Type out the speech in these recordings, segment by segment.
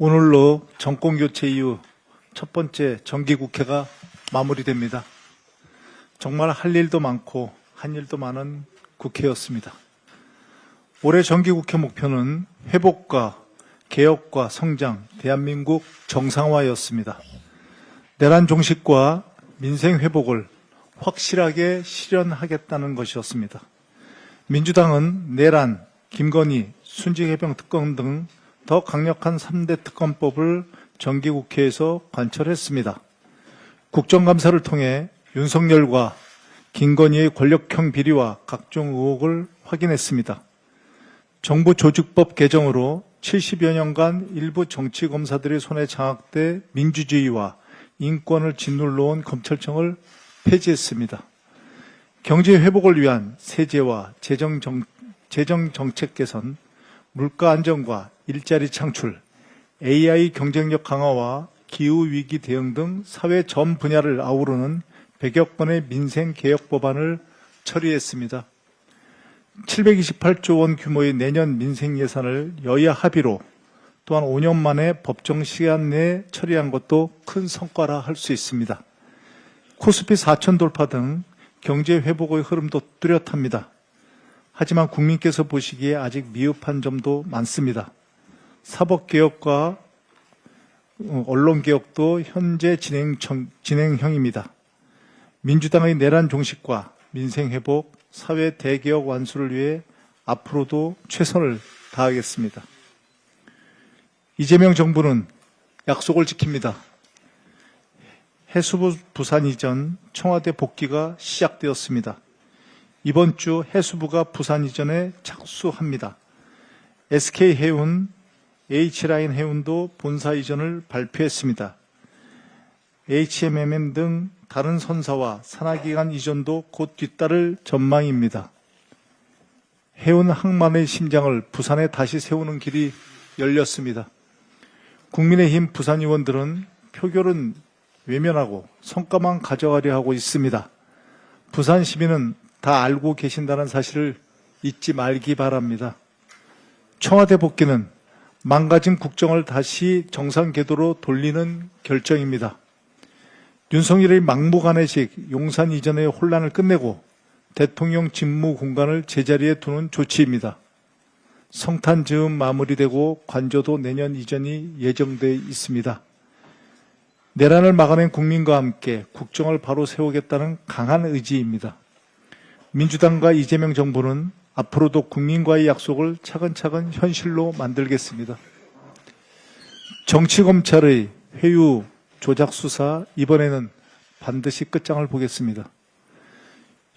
오늘로 정권교체 이후 첫 번째 정기국회가 마무리됩니다. 정말 할 일도 많고 한 일도 많은 국회였습니다. 올해 정기국회 목표는 회복과 개혁과 성장, 대한민국 정상화였습니다. 내란 종식과 민생 회복을 확실하게 실현하겠다는 것이었습니다. 민주당은 내란, 김건희, 순직해병 특검 등 더 강력한 3대 특검법을 정기국회에서 관철했습니다. 국정감사를 통해 윤석열과 김건희의 권력형 비리와 각종 의혹을 확인했습니다. 정부 조직법 개정으로 70여 년간 일부 정치검사들의 손에 장악돼 민주주의와 인권을 짓눌러온 검찰청을 폐지했습니다. 경제 회복을 위한 세제와 재정 정책 개선, 물가 안정과 일자리 창출, AI 경쟁력 강화와 기후위기 대응 등 사회 전 분야를 아우르는 100여 건의 민생 개혁 법안을 처리했습니다. 728조 원 규모의 내년 민생 예산을 여야 합의로 또한 5년 만에 법정 시간 내에 처리한 것도 큰 성과라 할 수 있습니다. 코스피 4천 돌파 등 경제 회복의 흐름도 뚜렷합니다. 하지만 국민께서 보시기에 아직 미흡한 점도 많습니다. 사법개혁과 언론개혁도 현재 진행형입니다. 민주당의 내란 종식과 민생회복, 사회 대개혁 완수를 위해 앞으로도 최선을 다하겠습니다. 이재명 정부는 약속을 지킵니다. 해수부 부산 이전 청와대 복귀가 시작되었습니다. 이번 주 해수부가 부산 이전에 착수합니다. SK해운, H라인 해운도 본사 이전을 발표했습니다. HMM 등 다른 선사와 산하기관 이전도 곧 뒤따를 전망입니다. 해운 항만의 심장을 부산에 다시 세우는 길이 열렸습니다. 국민의힘 부산 의원들은 표결은 외면하고 성과만 가져가려 하고 있습니다. 부산 시민은 다 알고 계신다는 사실을 잊지 말기 바랍니다. 청와대 복귀는 망가진 국정을 다시 정상 궤도로 돌리는 결정입니다. 윤석열의 막무가내식 용산 이전의 혼란을 끝내고 대통령 직무 공간을 제자리에 두는 조치입니다. 성탄 즈음 마무리되고 관저도 내년 이전이 예정돼 있습니다. 내란을 막아낸 국민과 함께 국정을 바로 세우겠다는 강한 의지입니다. 민주당과 이재명 정부는 앞으로도 국민과의 약속을 차근차근 현실로 만들겠습니다. 정치검찰의 회유 조작 수사, 이번에는 반드시 끝장을 보겠습니다.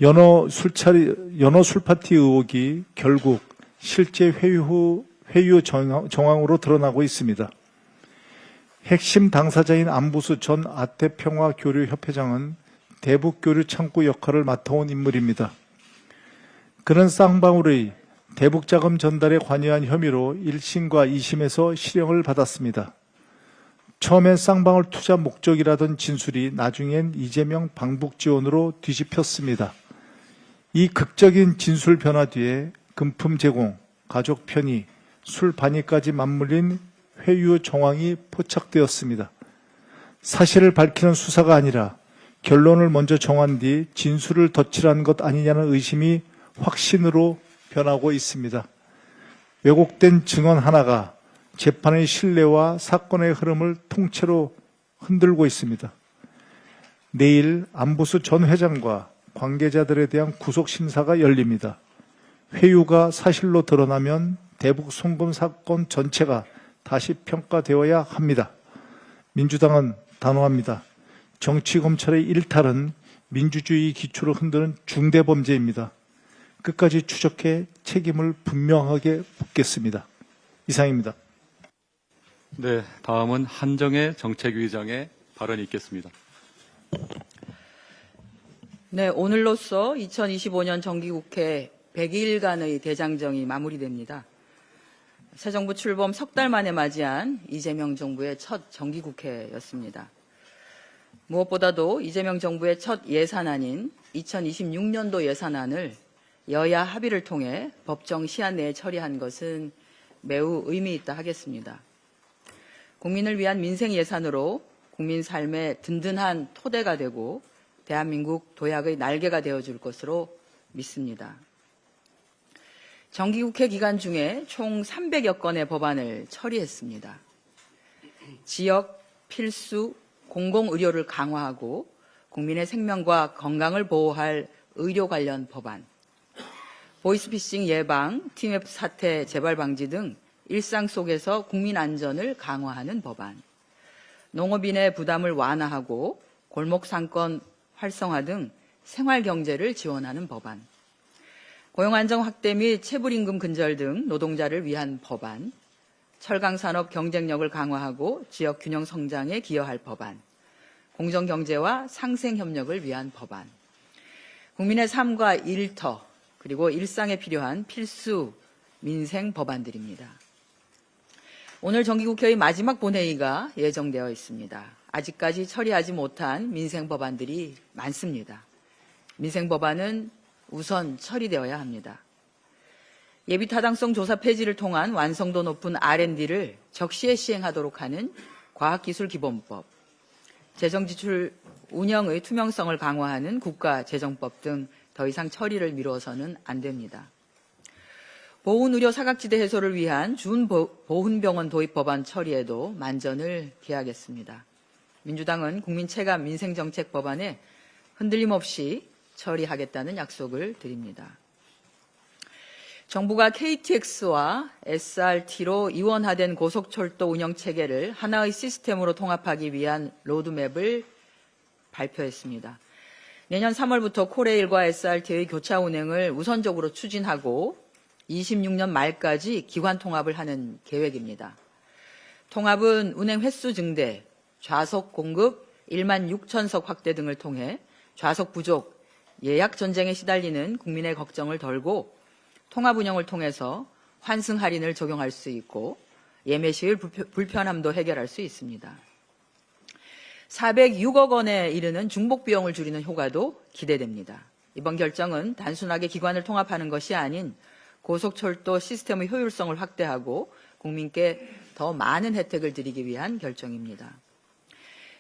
연어 술파티 의혹이 결국 실제 회유 정황으로 드러나고 있습니다. 핵심 당사자인 안부수 전 아태평화교류협회장은 대북교류 창구 역할을 맡아온 인물입니다. 그는 쌍방울의 대북자금 전달에 관여한 혐의로 1심과 2심에서 실형을 받았습니다. 처음엔 쌍방울 투자 목적이라던 진술이 나중엔 이재명 방북 지원으로 뒤집혔습니다. 이 극적인 진술 변화 뒤에 금품 제공, 가족 편의, 술 반입까지 맞물린 회유 정황이 포착되었습니다. 사실을 밝히는 수사가 아니라 결론을 먼저 정한 뒤 진술을 덧칠한 것 아니냐는 의심이 확신으로 변하고 있습니다. 왜곡된 증언 하나가 재판의 신뢰와 사건의 흐름을 통째로 흔들고 있습니다. 내일 안부수 전 회장과 관계자들에 대한 구속심사가 열립니다. 회유가 사실로 드러나면 대북 송금 사건 전체가 다시 평가되어야 합니다. 민주당은 단호합니다. 정치검찰의 일탈은 민주주의 기초를 흔드는 중대범죄입니다. 끝까지 추적해 책임을 분명하게 묻겠습니다. 이상입니다. 네, 다음은 한정혜 정책위의장의 발언이 있겠습니다. 네, 오늘로써 2025년 정기국회 100일간의 대장정이 마무리됩니다. 새 정부 출범 석 달 만에 맞이한 이재명 정부의 첫 정기국회였습니다. 무엇보다도 이재명 정부의 첫 예산안인 2026년도 예산안을 여야 합의를 통해 법정 시한 내에 처리한 것은 매우 의미 있다 하겠습니다. 국민을 위한 민생 예산으로 국민 삶의 든든한 토대가 되고 대한민국 도약의 날개가 되어줄 것으로 믿습니다. 정기국회 기간 중에 총 300여 건의 법안을 처리했습니다. 지역 필수 공공의료를 강화하고 국민의 생명과 건강을 보호할 의료 관련 법안, 보이스피싱 예방, TMF 사태 재발 방지 등 일상 속에서 국민 안전을 강화하는 법안, 농업인의 부담을 완화하고 골목 상권 활성화 등 생활 경제를 지원하는 법안, 고용 안정 확대 및 체불임금 근절 등 노동자를 위한 법안, 철강 산업 경쟁력을 강화하고 지역 균형 성장에 기여할 법안, 공정 경제와 상생 협력을 위한 법안, 국민의 삶과 일터 그리고 일상에 필요한 필수 민생 법안들입니다. 오늘 정기국회의 마지막 본회의가 예정되어 있습니다. 아직까지 처리하지 못한 민생 법안들이 많습니다. 민생 법안은 우선 처리되어야 합니다. 예비 타당성 조사 폐지를 통한 완성도 높은 R&D를 적시에 시행하도록 하는 과학기술기본법, 재정지출 운영의 투명성을 강화하는 국가재정법 등 더 이상 처리를 미뤄서는 안 됩니다. 보훈의료 사각지대 해소를 위한 준보훈병원 도입 법안 처리에도 만전을 기하겠습니다. 민주당은 국민체감 민생정책 법안에 흔들림 없이 처리하겠다는 약속을 드립니다. 정부가 KTX와 SRT로 이원화된 고속철도 운영체계를 하나의 시스템으로 통합하기 위한 로드맵을 발표했습니다. 내년 3월부터 코레일과 SRT의 교차 운행을 우선적으로 추진하고 26년 말까지 기관 통합을 하는 계획입니다. 통합은 운행 횟수 증대, 좌석 공급 1만 6천석 확대 등을 통해 좌석 부족, 예약 전쟁에 시달리는 국민의 걱정을 덜고 통합 운영을 통해서 환승 할인을 적용할 수 있고 예매 시의 불편함도 해결할 수 있습니다. 406억 원에 이르는 중복 비용을 줄이는 효과도 기대됩니다. 이번 결정은 단순하게 기관을 통합하는 것이 아닌 고속철도 시스템의 효율성을 확대하고 국민께 더 많은 혜택을 드리기 위한 결정입니다.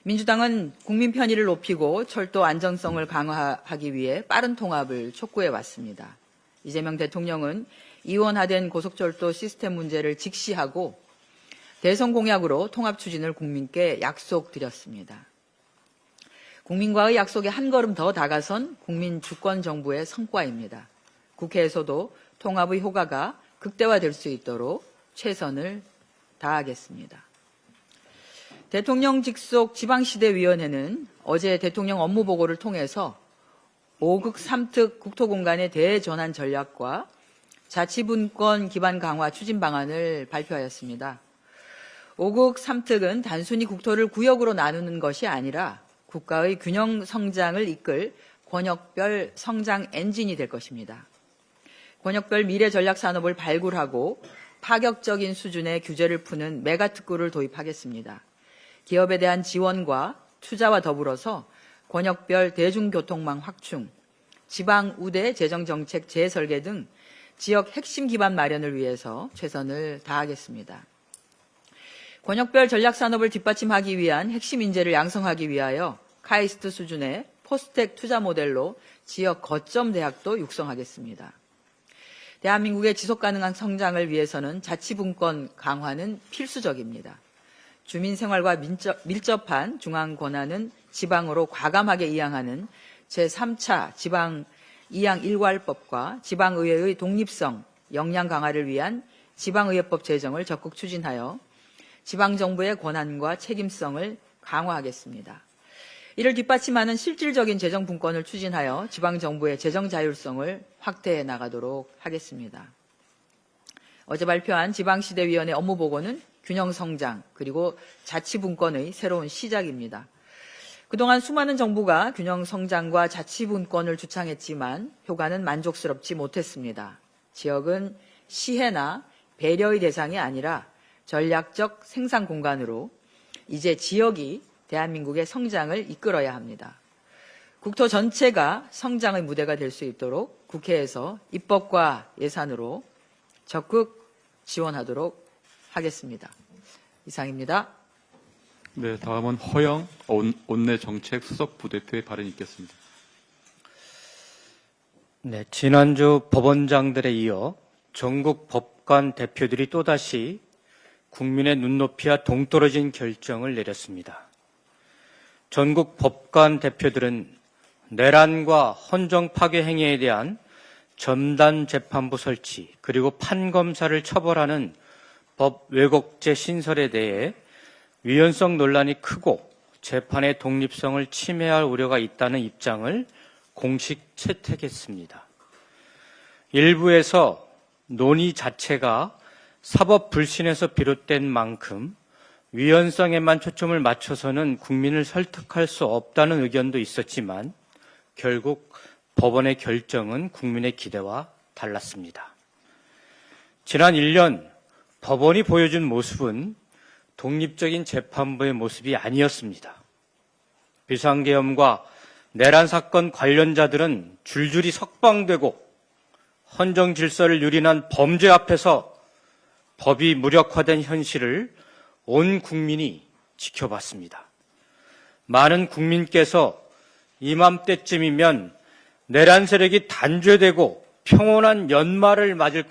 민주당은 국민 편의를 높이고 철도 안전성을 강화하기 위해 빠른 통합을 촉구해 왔습니다. 이재명 대통령은 이원화된 고속철도 시스템 문제를 직시하고 대선 공약으로 통합 추진을 국민께 약속드렸습니다. 국민과의 약속에 한 걸음 더 다가선 국민 주권 정부의 성과입니다. 국회에서도 통합의 효과가 극대화될 수 있도록 최선을 다하겠습니다. 대통령 직속 지방시대위원회는 어제 대통령 업무보고를 통해서 5극 3특 국토공간의 대전환 전략과 자치분권 기반 강화 추진 방안을 발표하였습니다. 5극 3특은 단순히 국토를 구역으로 나누는 것이 아니라 국가의 균형 성장을 이끌 권역별 성장 엔진이 될 것입니다. 권역별 미래 전략 산업을 발굴하고 파격적인 수준의 규제를 푸는 메가특구를 도입하겠습니다. 기업에 대한 지원과 투자와 더불어서 권역별 대중교통망 확충, 지방 우대 재정정책 재설계 등 지역 핵심 기반 마련을 위해서 최선을 다하겠습니다. 권역별 전략산업을 뒷받침하기 위한 핵심 인재를 양성하기 위하여 카이스트 수준의 포스텍 투자 모델로 지역 거점 대학도 육성하겠습니다. 대한민국의 지속가능한 성장을 위해서는 자치분권 강화는 필수적입니다. 주민 생활과 밀접한 중앙 권한은 지방으로 과감하게 이양하는 제3차 지방 이양 일괄법과 지방의회의 독립성, 역량 강화를 위한 지방의회법 제정을 적극 추진하여 지방정부의 권한과 책임성을 강화하겠습니다. 이를 뒷받침하는 실질적인 재정분권을 추진하여 지방정부의 재정 자율성을 확대해 나가도록 하겠습니다. 어제 발표한 지방시대위원회 업무보고는 균형성장 그리고 자치분권의 새로운 시작입니다. 그동안 수많은 정부가 균형성장과 자치분권을 주창했지만 효과는 만족스럽지 못했습니다. 지역은 시혜나 배려의 대상이 아니라 전략적 생산 공간으로 이제 지역이 대한민국의 성장을 이끌어야 합니다. 국토 전체가 성장의 무대가 될 수 있도록 국회에서 입법과 예산으로 적극 지원하도록 하겠습니다. 이상입니다. 네, 다음은 허영 원내정책 수석 부대표의 발언이 있겠습니다. 네, 지난주 법원장들에 이어 전국 법관 대표들이 또다시 국민의 눈높이와 동떨어진 결정을 내렸습니다. 전국 법관 대표들은 내란과 헌정 파괴 행위에 대한 전담 재판부 설치 그리고 판검사를 처벌하는 법 왜곡죄 신설에 대해 위헌성 논란이 크고 재판의 독립성을 침해할 우려가 있다는 입장을 공식 채택했습니다. 일부에서 논의 자체가 사법 불신에서 비롯된 만큼 위헌성에만 초점을 맞춰서는 국민을 설득할 수 없다는 의견도 있었지만 결국 법원의 결정은 국민의 기대와 달랐습니다. 지난 1년 법원이 보여준 모습은 독립적인 재판부의 모습이 아니었습니다. 비상계엄과 내란 사건 관련자들은 줄줄이 석방되고 헌정 질서를 유린한 범죄 앞에서 법이 무력화된 현실을 온 국민이 지켜봤습니다. 많은 국민께서 이맘때쯤이면 내란 세력이 단죄되고 평온한 연말을 맞을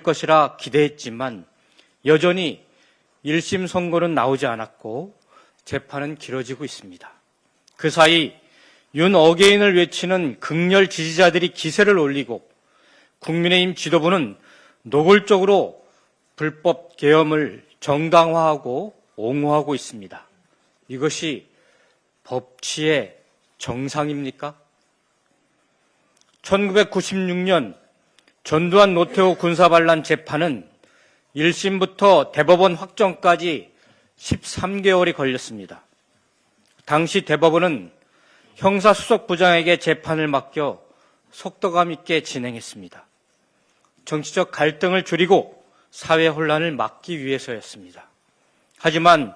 것이라 기대했지만 여전히 1심 선고는 나오지 않았고 재판은 길어지고 있습니다. 그 사이 윤 어게인을 외치는 극렬 지지자들이 기세를 올리고 국민의힘 지도부는 노골적으로 불법 계엄을 정당화하고 옹호하고 있습니다. 이것이 법치의 정상입니까? 1996년 전두환 노태우 군사반란 재판은 1심부터 대법원 확정까지 13개월이 걸렸습니다. 당시 대법원은 형사수석부장에게 재판을 맡겨 속도감 있게 진행했습니다. 정치적 갈등을 줄이고 사회 혼란을 막기 위해서였습니다. 하지만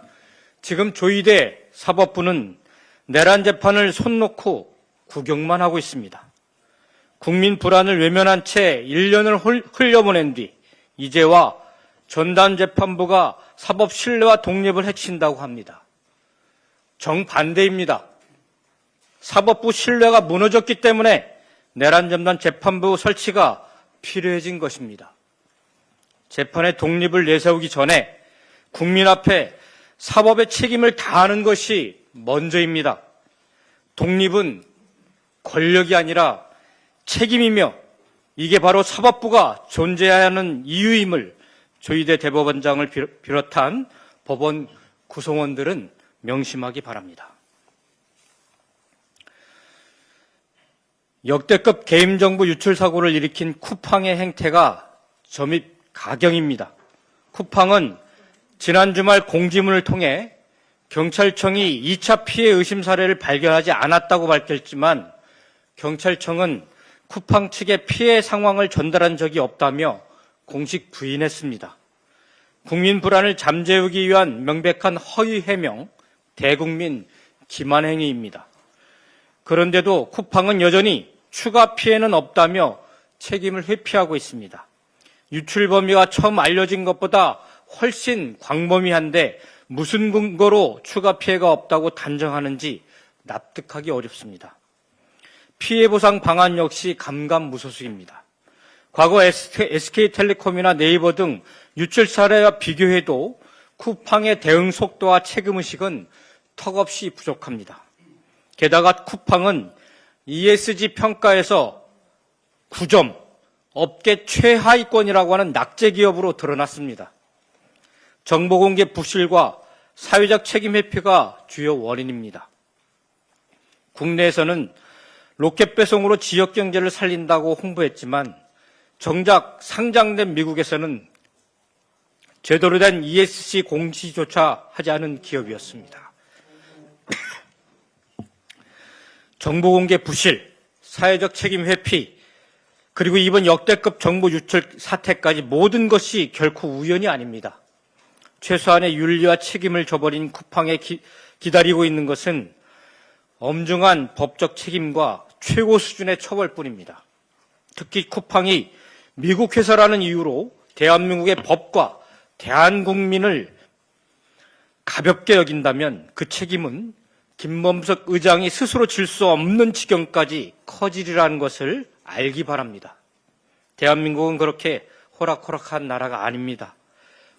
지금 조희대 사법부는 내란 재판을 손 놓고 구경만 하고 있습니다. 국민 불안을 외면한 채 1년을 흘려보낸 뒤 이제와 전담재판부가 사법 신뢰와 독립을 해친다고 합니다. 정반대입니다. 사법부 신뢰가 무너졌기 때문에 내란 전담 재판부 설치가 필요해진 것입니다. 재판의 독립을 내세우기 전에 국민 앞에 사법의 책임을 다하는 것이 먼저입니다. 독립은 권력이 아니라 책임이며 이게 바로 사법부가 존재해야 하는 이유임을 조희대 대법원장을 비롯한 법원 구성원들은 명심하기 바랍니다. 역대급 개임정부 유출 사고를 일으킨 쿠팡의 행태가 점입 가경입니다. 쿠팡은 지난 주말 공지문을 통해 경찰청이 2차 피해 의심 사례를 발견하지 않았다고 밝혔지만 경찰청은 쿠팡 측에 피해 상황을 전달한 적이 없다며 공식 부인했습니다. 국민 불안을 잠재우기 위한 명백한 허위 해명, 대국민 기만 행위입니다. 그런데도 쿠팡은 여전히 추가 피해는 없다며 책임을 회피하고 있습니다. 유출 범위가 처음 알려진 것보다 훨씬 광범위한데 무슨 근거로 추가 피해가 없다고 단정하는지 납득하기 어렵습니다. 피해 보상 방안 역시 감감무소식입니다. 과거 SK텔레콤이나 네이버 등 유출 사례와 비교해도 쿠팡의 대응 속도와 책임의식은 턱없이 부족합니다. 게다가 쿠팡은 ESG 평가에서 9점, 업계 최하위권이라고 하는 낙제 기업으로 드러났습니다. 정보공개 부실과 사회적 책임 회피가 주요 원인입니다. 국내에서는 로켓 배송으로 지역 경제를 살린다고 홍보했지만 정작 상장된 미국에서는 제대로 된 ESG 공시조차 하지 않은 기업이었습니다. 정보공개 부실, 사회적 책임 회피, 그리고 이번 역대급 정보 유출 사태까지 모든 것이 결코 우연이 아닙니다. 최소한의 윤리와 책임을 저버린 쿠팡에 기다리고 있는 것은 엄중한 법적 책임과 최고 수준의 처벌뿐입니다. 특히 쿠팡이 미국 회사라는 이유로 대한민국의 법과 대한국민을 가볍게 여긴다면 그 책임은 김범석 의장이 스스로 질 수 없는 지경까지 커지리라는 것을 알기 바랍니다. 대한민국은 그렇게 호락호락한 나라가 아닙니다.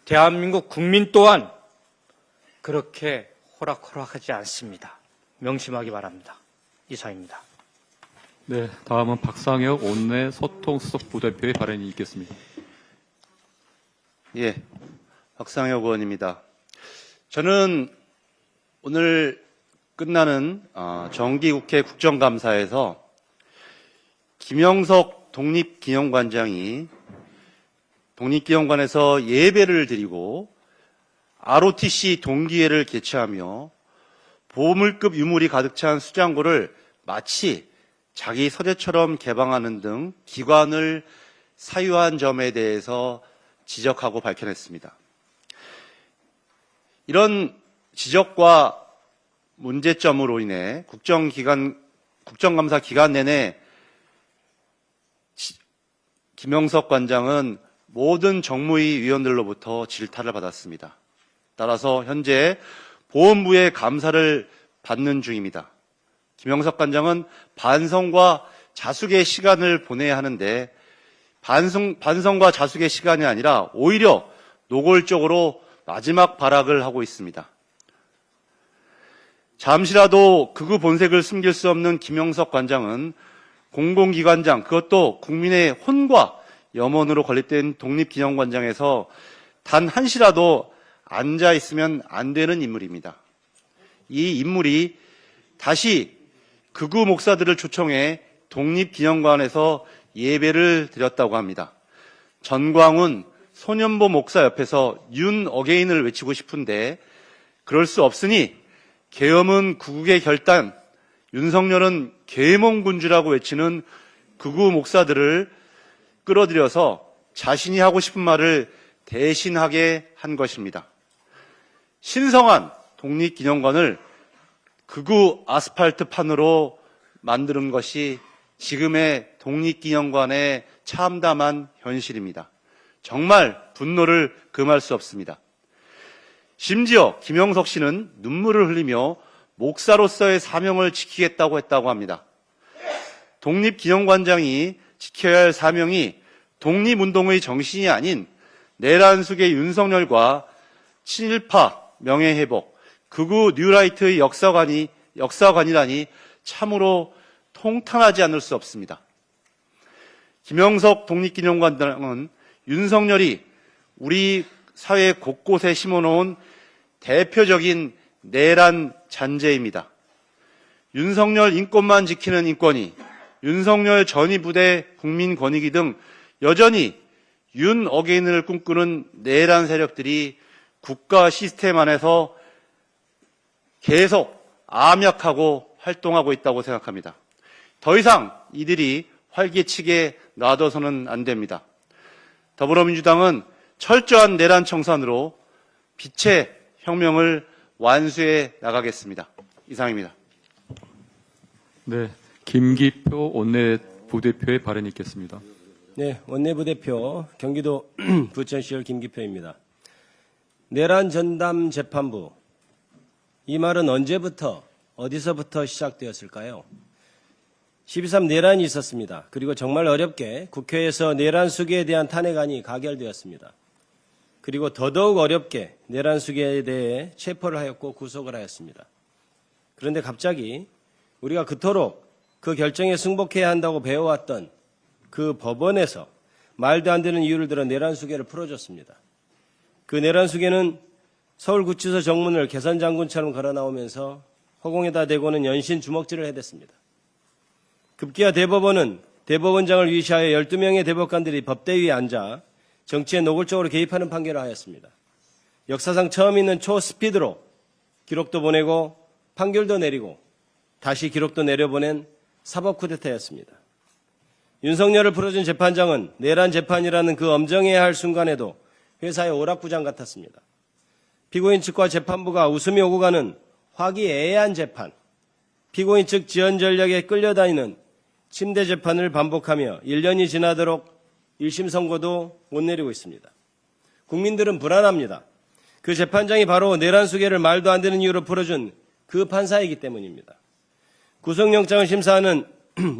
대한민국 국민 또한 그렇게 호락호락하지 않습니다. 명심하기 바랍니다. 이상입니다. 네, 다음은 박상혁 원내 소통수석 부대표의 발언이 있겠습니다. 예, 박상혁 의원입니다. 저는 오늘 끝나는 정기국회 국정감사에서 김영석 독립기념관장이 독립기념관에서 예배를 드리고 ROTC 동기회를 개최하며 보물급 유물이 가득 찬 수장고를 마치 자기 서재처럼 개방하는 등 기관을 사유한 점에 대해서 지적하고 밝혀냈습니다. 이런 지적과 문제점으로 인해 국정감사 기간 내내 김영석 관장은 모든 정무위 위원들로부터 질타를 받았습니다. 따라서 현재 보훈부의 감사를 받는 중입니다. 김영석 관장은 반성과 자숙의 시간을 보내야 하는데 반성과 자숙의 시간이 아니라 오히려 노골적으로 마지막 발악을 하고 있습니다. 잠시라도 극우 본색을 숨길 수 없는 김영석 관장은 공공기관장, 그것도 국민의 혼과 염원으로 건립된 독립기념관장에서 단 한시라도 앉아 있으면 안 되는 인물입니다. 이 인물이 다시 극우 목사들을 초청해 독립기념관에서 예배를 드렸다고 합니다. 전광훈 소년보 목사 옆에서 윤 어게인을 외치고 싶은데 그럴 수 없으니 계엄은 구국의 결단, 윤석열은 계몽군주라고 외치는 극우 목사들을 끌어들여서 자신이 하고 싶은 말을 대신하게 한 것입니다. 신성한 독립기념관을 극우 아스팔트판으로 만드는 것이 지금의 독립기념관의 참담한 현실입니다. 정말 분노를 금할 수 없습니다. 심지어 김영석 씨는 눈물을 흘리며 목사로서의 사명을 지키겠다고 했다고 합니다. 독립기념관장이 지켜야 할 사명이 독립운동의 정신이 아닌 내란숙의 윤석열과 친일파 명예회복, 극우 뉴라이트의 역사관이라니 참으로 통탄하지 않을 수 없습니다. 김영석 독립기념관장은 윤석열이 우리 사회 곳곳에 심어놓은 대표적인 내란 잔재입니다. 윤석열 인권만 지키는 인권위, 윤석열 전위부대 국민권익위 등 여전히 윤 어게인을 꿈꾸는 내란 세력들이 국가 시스템 안에서 계속 암약하고 활동하고 있다고 생각합니다. 더 이상 이들이 활개치게 놔둬서는 안 됩니다. 더불어민주당은 철저한 내란 청산으로 빛의 혁명을 완수해 나가겠습니다. 이상입니다. 네, 김기표 원내 부대표의 발언이 있겠습니다. 네, 원내부대표 경기도 부천시열 김기표입니다. 내란 전담 재판부, 이 말은 언제부터 어디서부터 시작되었을까요? 12.3 내란이 있었습니다. 그리고 정말 어렵게 국회에서 내란 수계에 대한 탄핵안이 가결되었습니다. 그리고 더더욱 어렵게 내란 수계에 대해 체포를 하였고 구속을 하였습니다. 그런데 갑자기 우리가 그토록 그 결정에 승복해야 한다고 배워왔던 그 법원에서 말도 안 되는 이유를 들어 내란 수계를 풀어줬습니다. 그 내란 수계는 서울구치소 정문을 개선장군처럼 걸어 나오면서 허공에다 대고는 연신 주먹질을 해댔습니다. 급기야 대법원은 대법원장을 위시하여 12명의 대법관들이 법대 위에 앉아 정치에 노골적으로 개입하는 판결을 하였습니다. 역사상 처음 있는 초스피드로 기록도 보내고 판결도 내리고 다시 기록도 내려보낸 사법 쿠데타였습니다. 윤석열을 풀어준 재판장은 내란 재판이라는 그 엄정해야 할 순간에도 회사의 오락부장 같았습니다. 피고인 측과 재판부가 웃음이 오고 가는 화기애애한 재판, 피고인 측 지연 전략에 끌려다니는 침대 재판을 반복하며 1년이 지나도록 1심 선고도 못 내리고 있습니다. 국민들은 불안합니다. 그 재판장이 바로 내란 수계를 말도 안 되는 이유로 풀어준 그 판사이기 때문입니다. 구속영장을 심사하는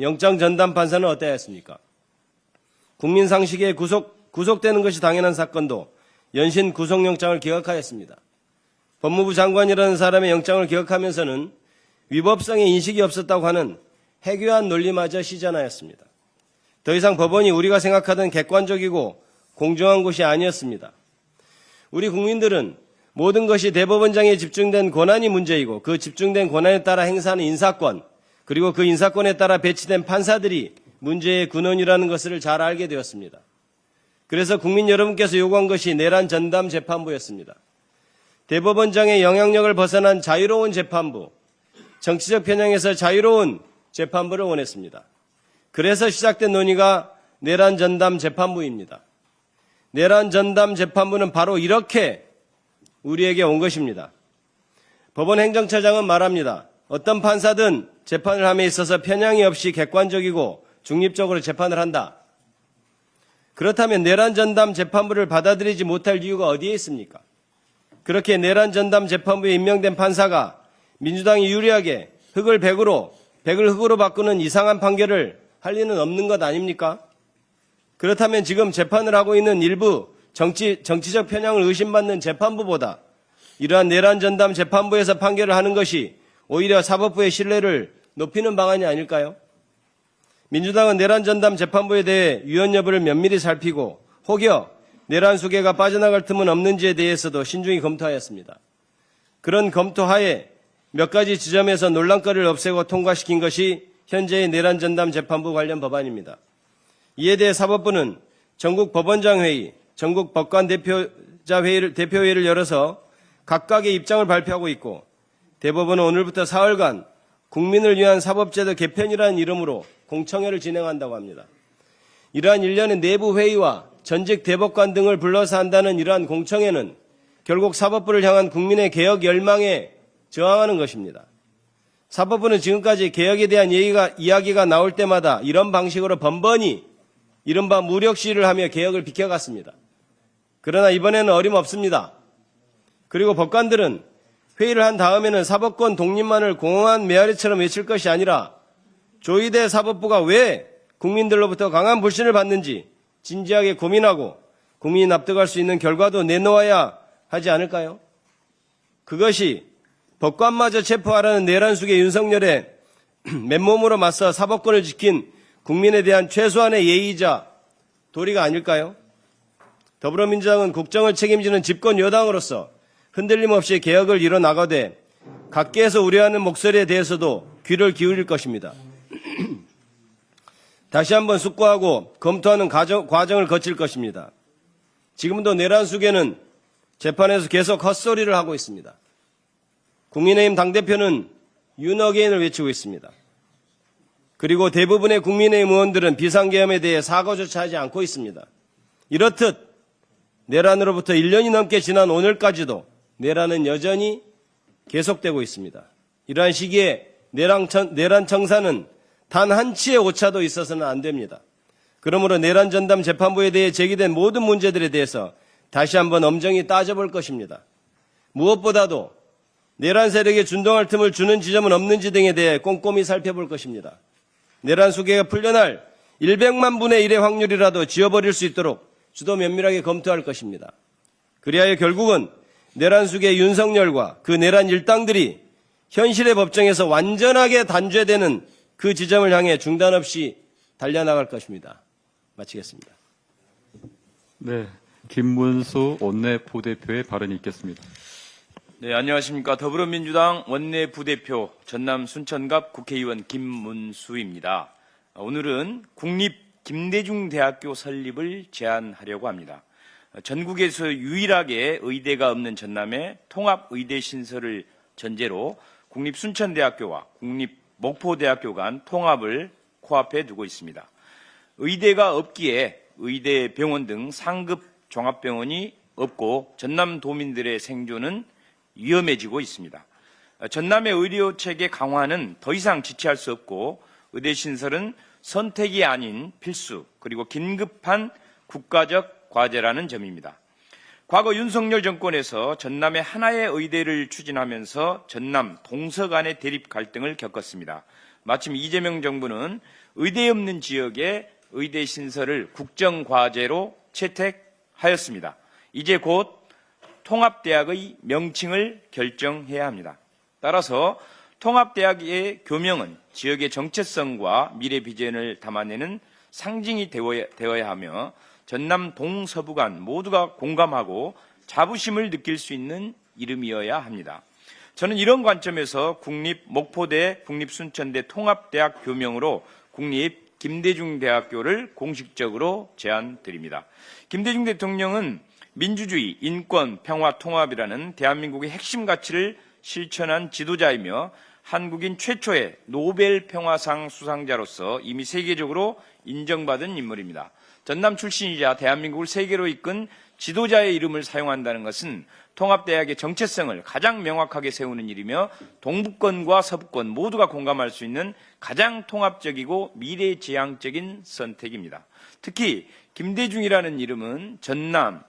영장 전담 판사는 어떠했습니까? 국민 상식에 구속되는 것이 당연한 사건도 연신 구속영장을 기각하였습니다. 법무부 장관이라는 사람의 영장을 기각하면서는 위법성의 인식이 없었다고 하는 해괴한 논리마저 시전하였습니다. 더 이상 법원이 우리가 생각하던 객관적이고 공정한 곳이 아니었습니다. 우리 국민들은 모든 것이 대법원장에 집중된 권한이 문제이고 그 집중된 권한에 따라 행사하는 인사권 그리고 그 인사권에 따라 배치된 판사들이 문제의 근원이라는 것을 잘 알게 되었습니다. 그래서 국민 여러분께서 요구한 것이 내란 전담 재판부였습니다. 대법원장의 영향력을 벗어난 자유로운 재판부, 정치적 편향에서 자유로운 재판부를 원했습니다. 그래서 시작된 논의가 내란 전담 재판부입니다. 내란 전담 재판부는 바로 이렇게 우리에게 온 것입니다. 법원 행정처장은 말합니다. 어떤 판사든 재판을 함에 있어서 편향이 없이 객관적이고 중립적으로 재판을 한다. 그렇다면 내란 전담 재판부를 받아들이지 못할 이유가 어디에 있습니까? 그렇게 내란 전담 재판부에 임명된 판사가 민주당이 유리하게 흑을 백으로, 백을 흑으로 바꾸는 이상한 판결을 할 리는 없는 것 아닙니까? 그렇다면 지금 재판을 하고 있는 일부 정치적 편향을 의심받는 재판부보다 이러한 내란 전담 재판부에서 판결을 하는 것이 오히려 사법부의 신뢰를 높이는 방안이 아닐까요? 민주당은 내란 전담 재판부에 대해 위헌 여부를 면밀히 살피고 혹여 내란 수계가 빠져나갈 틈은 없는지에 대해서도 신중히 검토하였습니다. 그런 검토하에 몇 가지 지점에서 논란거리를 없애고 통과시킨 것이 현재의 내란 전담 재판부 관련 법안입니다. 이에 대해 사법부는 전국 법원장회의, 전국 법관 대표회의를 열어서 각각의 입장을 발표하고 있고 대법원은 오늘부터 사흘간 국민을 위한 사법제도 개편이라는 이름으로 공청회를 진행한다고 합니다. 이러한 일련의 내부 회의와 전직 대법관 등을 불러서 한다는 이러한 공청회는 결국 사법부를 향한 국민의 개혁 열망에 저항하는 것입니다. 사법부는 지금까지 개혁에 대한 이야기가 나올 때마다 이런 방식으로 번번이 이른바 무력 시위를 하며 개혁을 비켜갔습니다. 그러나 이번에는 어림없습니다. 그리고 법관들은 회의를 한 다음에는 사법권 독립만을 공허한 메아리처럼 외칠 것이 아니라 조희대 사법부가 왜 국민들로부터 강한 불신을 받는지 진지하게 고민하고 국민이 납득할 수 있는 결과도 내놓아야 하지 않을까요? 그것이 법관마저 체포하라는 내란 속의 윤석열의 맨몸으로 맞서 사법권을 지킨 국민에 대한 최소한의 예의이자 도리가 아닐까요? 더불어민주당은 국정을 책임지는 집권 여당으로서 흔들림 없이 개혁을 이뤄나가되 각계에서 우려하는 목소리에 대해서도 귀를 기울일 것입니다. 다시 한번 숙고하고 검토하는 과정을 거칠 것입니다. 지금도 내란 수계는 재판에서 계속 헛소리를 하고 있습니다. 국민의힘 당대표는 윤어게인을 외치고 있습니다. 그리고 대부분의 국민의힘 의원들은 비상계엄에 대해 사과조차 하지 않고 있습니다. 이렇듯 내란으로부터 1년이 넘게 지난 오늘까지도 내란은 여전히 계속되고 있습니다. 이러한 시기에 내란 청사는 단 한치의 오차도 있어서는 안 됩니다. 그러므로 내란 전담 재판부에 대해 제기된 모든 문제들에 대해서 다시 한번 엄정히 따져볼 것입니다. 무엇보다도 내란 세력에 준동할 틈을 주는 지점은 없는지 등에 대해 꼼꼼히 살펴볼 것입니다. 내란 수계가 풀려날 100만 분의 1의 확률이라도 지워버릴 수 있도록 주도 면밀하게 검토할 것입니다. 그리하여 결국은 내란 수계 윤석열과 그 내란 일당들이 현실의 법정에서 완전하게 단죄되는 그 지점을 향해 중단 없이 달려나갈 것입니다. 마치겠습니다. 네, 김문수 원내부대표의 발언이 있겠습니다. 네, 안녕하십니까. 더불어민주당 원내부대표 전남 순천갑 국회의원 김문수입니다. 오늘은 국립김대중대학교 설립을 제안하려고 합니다. 전국에서 유일하게 의대가 없는 전남에 통합의대 신설을 전제로 국립순천대학교와 국립목포대학교 간 통합을 코앞에 두고 있습니다. 의대가 없기에 의대병원 등 상급 종합병원이 없고 전남도민들의 생존은 위험해지고 있습니다. 전남의 의료체계 강화는 더 이상 지체할 수 없고 의대 신설은 선택이 아닌 필수 그리고 긴급한 국가적 과제라는 점입니다. 과거 윤석열 정권에서 전남에 하나의 의대를 추진하면서 전남 동서 간의 대립 갈등을 겪었습니다. 마침 이재명 정부는 의대 없는 지역에 의대 신설을 국정과제로 채택하였습니다. 이제 곧 통합대학의 명칭을 결정해야 합니다. 따라서 통합대학의 교명은 지역의 정체성과 미래 비전을 담아내는 상징이 되어야 하며 전남 동서부 간 모두가 공감하고 자부심을 느낄 수 있는 이름이어야 합니다. 저는 이런 관점에서 국립 목포대, 국립 순천대 통합대학 교명으로 국립 김대중대학교를 공식적으로 제안드립니다. 김대중 대통령은 민주주의, 인권, 평화, 통합이라는 대한민국의 핵심 가치를 실천한 지도자이며 한국인 최초의 노벨 평화상 수상자로서 이미 세계적으로 인정받은 인물입니다. 전남 출신이자 대한민국을 세계로 이끈 지도자의 이름을 사용한다는 것은 통합대학의 정체성을 가장 명확하게 세우는 일이며 동북권과 서북권 모두가 공감할 수 있는 가장 통합적이고 미래지향적인 선택입니다. 특히 김대중이라는 이름은 전남,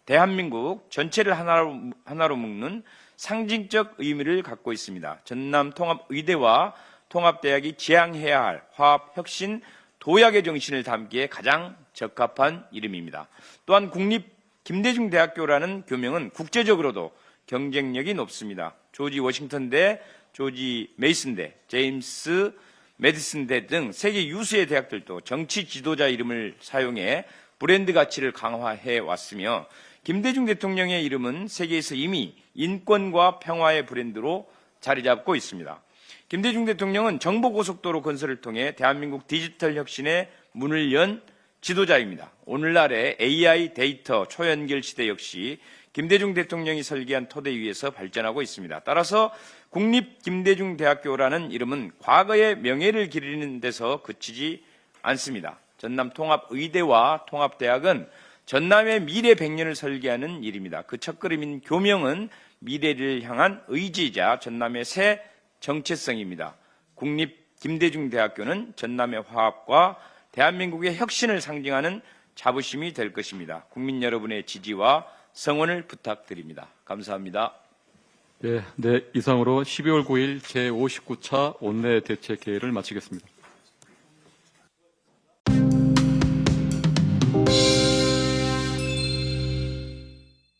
대한민국 전체를 하나로 묶는 상징적 의미를 갖고 있습니다. 전남 통합의대와 통합대학이 지향해야 할 화합, 혁신, 도약의 정신을 담기에 가장 적합한 이름입니다. 또한 국립 김대중대학교라는 교명은 국제적으로도 경쟁력이 높습니다. 조지 워싱턴대, 조지 메이슨대, 제임스 메디슨대 등 세계 유수의 대학들도 정치 지도자 이름을 사용해 브랜드 가치를 강화해 왔으며 김대중 대통령의 이름은 세계에서 이미 인권과 평화의 브랜드로 자리 잡고 있습니다. 김대중 대통령은 정보고속도로 건설을 통해 대한민국 디지털 혁신의 문을 연 지도자입니다. 오늘날의 AI 데이터 초연결 시대 역시 김대중 대통령이 설계한 토대 위에서 발전하고 있습니다. 따라서 국립 김대중대학교라는 이름은 과거의 명예를 기리는 데서 그치지 않습니다. 전남 통합의대와 통합대학은 전남의 미래 100년을 설계하는 일입니다. 그 첫걸음인 교명은 미래를 향한 의지이자 전남의 새 정체성입니다. 국립 김대중대학교는 전남의 화합과 대한민국의 혁신을 상징하는 자부심이 될 것입니다. 국민 여러분의 지지와 성원을 부탁드립니다. 감사합니다. 네, 이상으로 12월 9일 제59차 원내대책회의를 마치겠습니다.